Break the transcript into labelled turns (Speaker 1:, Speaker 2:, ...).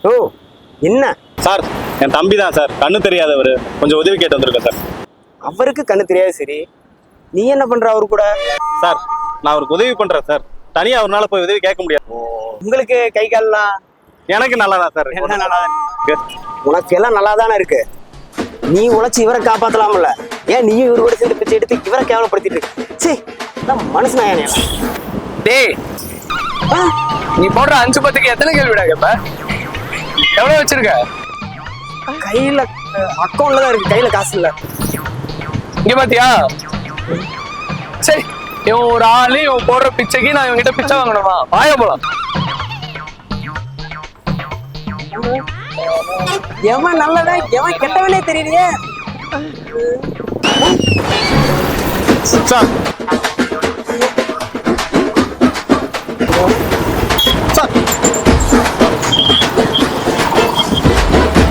Speaker 1: ஓ, என்ன
Speaker 2: சார் என் தம்பி தான் சார், கண்ணு தெரியாதவர். கொஞ்சம் உதவி கேட்டு வந்திருக்கேன் சார்.
Speaker 1: அவருக்கு கண்ணு தெரியாது, சரி. நீ என்ன பண்ற அவரு கூட?
Speaker 2: சார் நான் அவருக்கு உதவி பண்றேன் சார். தனியா அவரால் போய் உதவி கேட்க முடியாது.
Speaker 1: உங்களுக்கு கை கால்லாம்
Speaker 2: எனக்கு நல்லா தான் சார்.
Speaker 1: என்ன நல்லா இருக்கு? உனக்கு எல்லாம் நல்லா தானே இருக்கு. நீ உழைச்சி இவரை காப்பாத்தலாம்ல. ஏன் நீயும் இவரு கூட சேர்ந்து பிச்சை எடுத்து இவரை கேவலப்படுத்திட்டு இருக்கு? சீ, மனுஷனா ஏன்?
Speaker 3: டேய், நீ போடுற 5-10க்கு எத்தனை கேள்விடா கேப்ப? எவ்வளவு வச்சிருக்க?
Speaker 1: கையில அக்கௌண்ட்ல தான் இருக்கு, கையில காசு இல்ல.
Speaker 3: இங்க பாத்தியா? சரி, இவன் ஒரு ஆளு, இவன் போடுற பிச்சைக்கு நான் இவன்கிட்ட பிச்சை வாங்கணுமா? வாய போலாம்.
Speaker 1: எவன் நல்லதா எவன் கெட்டவனே தெரியலையே.
Speaker 2: சார்